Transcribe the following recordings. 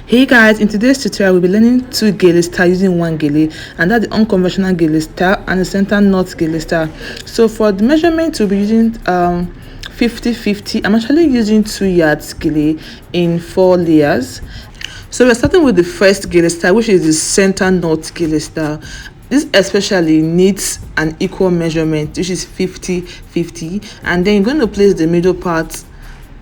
Hey guys, in today's tutorial we'll be learning two Gele style using one Gele, and that's the unconventional Gele style and the center knot Gele style. So for the measurement we'll be using 50-50. I'm actually using 2 yards Gele in 4 layers. So we're starting with the first Gele style, which is the center knot Gele style. This especially needs an equal measurement, which is 50-50, and then you're going to place the middle part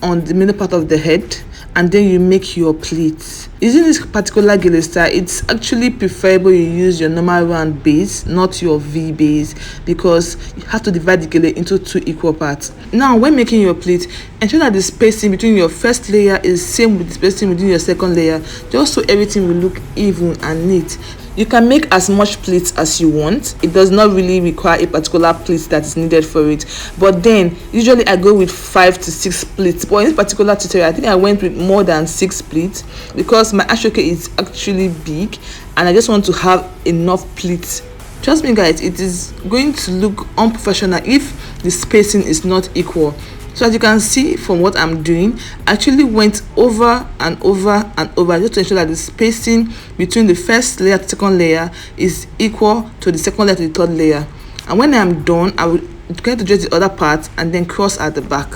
on the middle part of the head, and then you make your pleats. Using this particular Gele style, it's actually preferable you use your normal round base, not your V base, because you have to divide the Gele into 2 equal parts. Now when making your pleat, ensure that the spacing between your first layer is same with the spacing within your second layer, just so everything will look even and neat. You can make as much pleats as you want. It does not really require a particular pleat that is needed for it. But then, usually I go with 5 to 6 pleats. But in this particular tutorial, I think I went with more than 6 pleats because my ashoke is actually big and I just want to have enough pleats. Trust me guys, it is going to look unprofessional if the spacing is not equal. So as you can see from what I'm doing, I actually went over and over and over just to ensure that the spacing between the first layer to second layer is equal to the second layer to the third layer. And when I'm done, I will get to dress the other part and then cross at the back.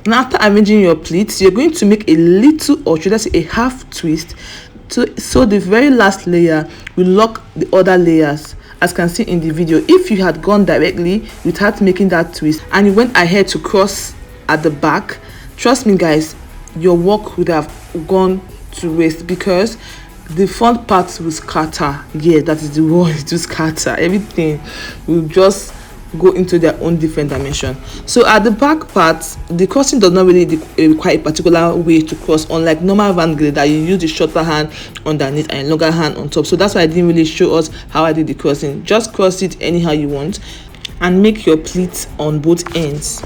Now after arranging your pleats, you're going to make a little, or should I say a half twist, so the very last layer will lock the other layers, as you can see in the video. If you had gone directly without making that twist and you went ahead to cross at the back, trust me guys, your work would have gone to waste because the front part will scatter. Yeah, that is the word, to scatter. Everything will just go into their own different dimension. So at the back part, the crossing does not really require a particular way to cross, unlike normal round Gele that you use the shorter hand underneath and longer hand on top. So that's why I didn't really show us how I did the crossing. Just cross it anyhow you want and make your pleats on both ends.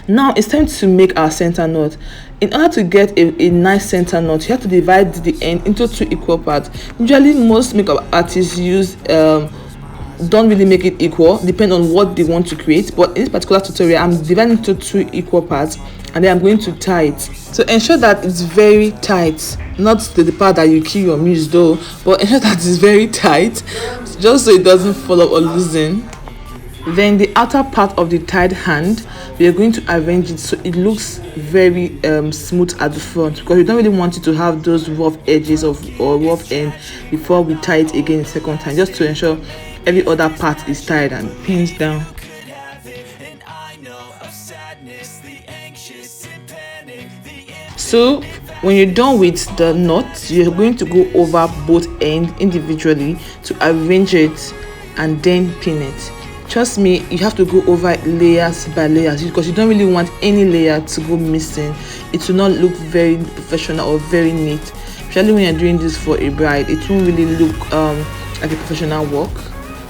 Now it's time to make our center knot. In order to get a nice center knot, you have to divide the end into 2 equal parts. Usually most makeup artists use don't really make it equal, depend on what they want to create, but in this particular tutorial I'm dividing into 2 equal parts, and then I'm going to tie it. So ensure that it's very tight, not the part that you kill your muse though, but ensure that it's very tight, just so it doesn't fall off or loosen. Then the outer part of the tied hand, we are going to arrange it so it looks very smooth at the front, because we don't really want it to have those rough edges or rough end before we tie it again the second time, just to ensure every other part is tied and pins down. So when you're done with the knot, you're going to go over both ends individually to arrange it and then pin it. Trust me, you have to go over layers by layers, because you don't really want any layer to go missing. It will not look very professional or very neat, especially when you're doing this for a bride. It won't really look like a professional work.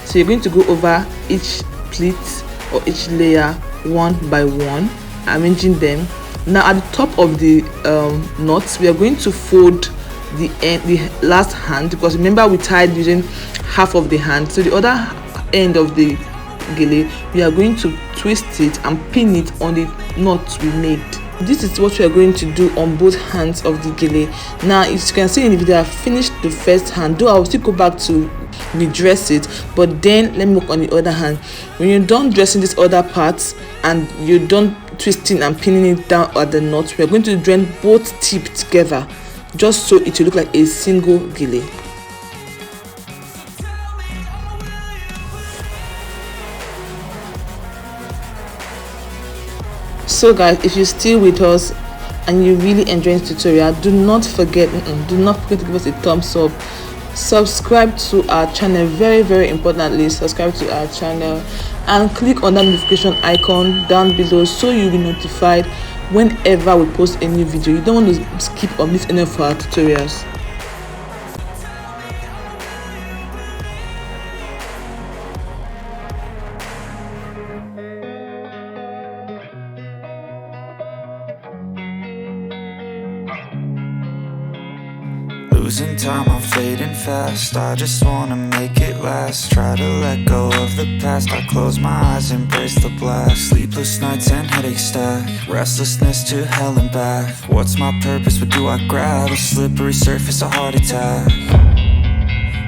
So you're going to go over each pleat or each layer one by one, arranging them. Now at the top of the knots, we are going to fold the last hand, because remember we tied using half of the hand. So the other end of the gele, we are going to twist it and pin it on the knot we made. This is what we are going to do on both hands of the gele. Now as you can see in the video, I finished the first hand, though I will still go back to redress it, but then let me work on the other hand. When you're done dressing this other parts and you're done twisting and pinning it down at the knot, we are going to join both tips together, just so it will look like a single gele. So guys, if you're still with us and you really enjoy this tutorial, do not forget to give us a thumbs up. Subscribe to our channel, very importantly, subscribe to our channel, and click on that notification icon down below so you'll be notified whenever we post a new video. You don't want to skip or miss any of our tutorials. Losing time, I'm fading fast. I just wanna make it last. Try to let go of the past. I close my eyes, embrace the blast. Sleepless nights and headaches stack. Restlessness to hell and back. What's my purpose? What do I grab? A slippery surface, a heart attack.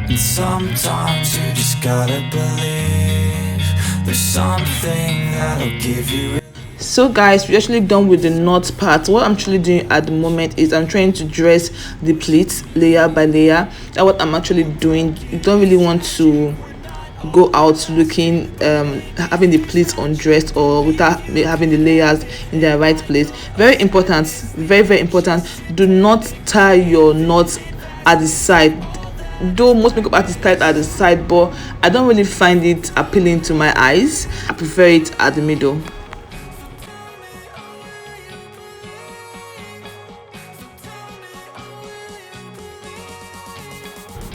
And sometimes you just gotta believe there's something that'll give you. So guys, we're actually done with the knot part. What I'm actually doing at the moment is I'm trying to dress the pleats layer by layer. That's what I'm actually doing. You don't really want to go out looking having the pleats undressed or without having the layers in their right place. Very important, very important. Do not tie your knots at the side. Though most makeup artists tie it at the side, but I don't really find it appealing to my eyes. I prefer it at the middle.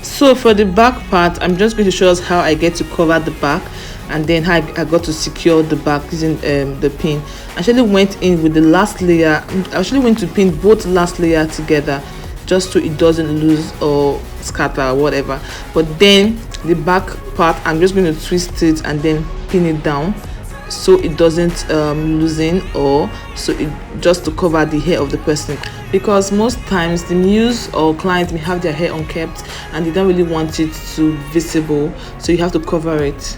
So for the back part, I'm just going to show us how I get to cover the back, and then how I got to secure the back using the pin. I actually went in with the last layer. I actually went to pin both last layer together, just so it doesn't lose or scatter or whatever. But then the back part, I'm just going to twist it and then pin it down so it doesn't loosen, or so it just to cover the hair of the person, because most times the muse or client may have their hair unkept and they don't really want it to visible, so you have to cover it.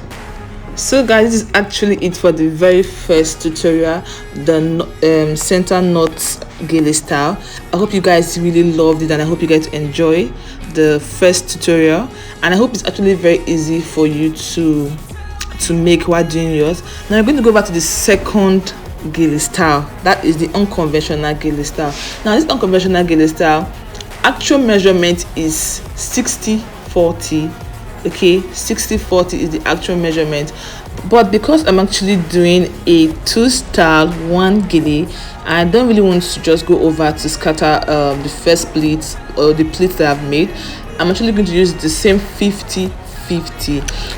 So guys, this is actually it for the very first tutorial, the center knot gele style. I hope you guys really loved it, and I hope you guys enjoy the first tutorial, and I hope it's actually very easy for you to make while doing yours. Now I'm going to go back to the second gele style. That is the unconventional gele style. Now this unconventional gele style, actual measurement is 60-40. Okay, 60-40 is the actual measurement, but because I'm actually doing a 2 style 1 gele, I don't really want to just go over to scatter the first pleats or the pleats that I've made. I'm actually going to use the same 50-50.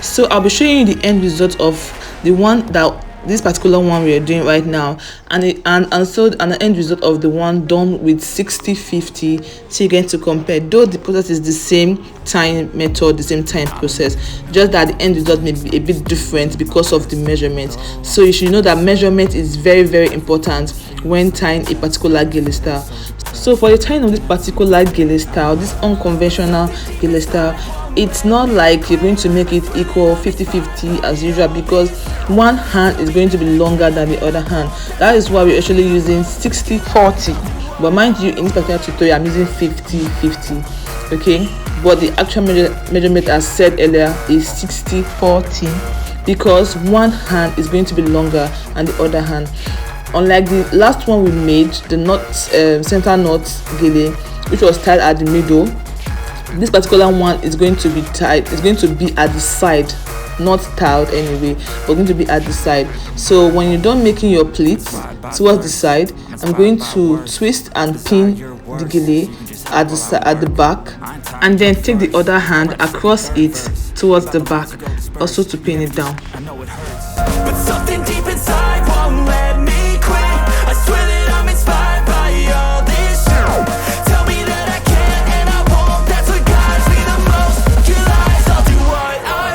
So I'll be showing you the end result of the one that this particular one we are doing right now, and the end result of the one done with 60/50. So you're going to compare, though the process is the same time method, the same time process, just that the end result may be a bit different because of the measurement. So you should know that measurement is very, very important when tying a particular gele style. So for the tying of this particular gele style, this unconventional gele style, it's not like you're going to make it equal 50/50 as usual, because one hand is going to be longer than the other hand. That is why we're actually using 60/40. But mind you, in this particular tutorial, I'm using 50/50. Okay, but the actual measurement, as said earlier, is 60/40, because one hand is going to be longer than the other hand. Unlike the last one we made, the center knot gele, which was tied at the middle, this particular one is going to be tied, it's going to be at the side, not tiled anyway, but going to be at the side. So when you're done making your pleats towards the side, I'm going to twist and pin the gele at the back, and then take the other hand across it towards the back, also to pin it down. But something deep inside won't let me quit. I swear that I'm inspired by all this shit. Tell me that I can and I won't. That's what guides me the most. Your lies, I'll do what I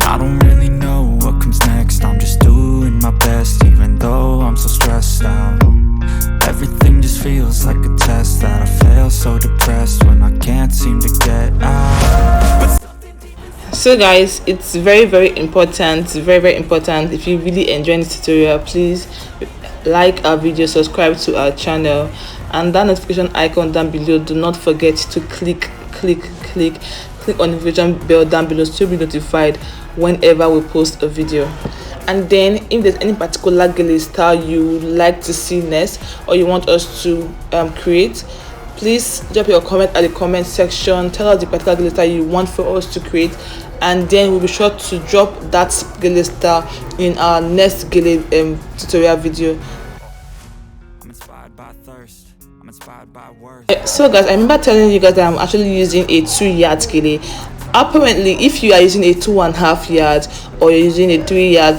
I don't really know what comes next. I'm just doing my best, even though I'm so stressed out. Everything just feels like a test that I fail, so depressed when I can't seem to get out. So guys, it's very, very important, if you really enjoy this tutorial, please like our video, subscribe to our channel, and that notification icon down below, do not forget to click on the notification bell down below to be notified whenever we post a video. And then if there's any particular gele style you would like to see next, or you want us to create, please drop your comment at the comment section. Tell us the particular gele style you want for us to create, and then we'll be sure to drop that gele style in our next gele tutorial video. I'm inspired by thirst. I'm inspired by worth. So guys, I remember telling you guys that I'm actually using a 2-yard gele. Apparently, if you are using a 2.5 yard or you're using a 3-yard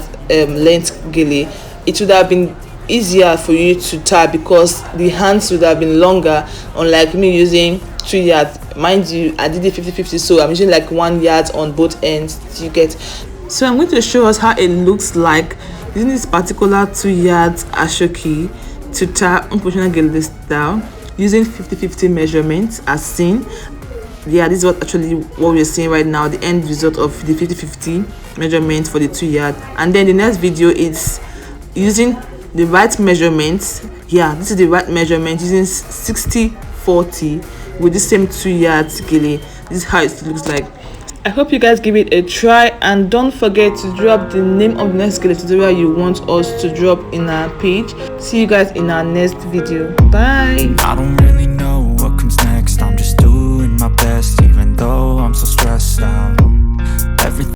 length gele, it would have been easier for you to tie, because the hands would have been longer, unlike me using 2 yards. Mind you, I did it 50/50, so I'm using like 1 yard on both ends. You get? So I'm going to show us how it looks like using this particular 2 yards ashoki to tie unconventional gele style using 50/50 measurements as seen. Yeah, this is what we're seeing right now, the end result of the 50/50 measurement for the 2 yard. And then the next video is using the right measurements. Yeah, this is the right measurement, using 60/40 with the same 2 yards gele. This is how it looks like. I hope you guys give it a try, and don't forget to drop the name of the next gele tutorial you want us to drop in our page. See you guys in our next video. Bye. I don't really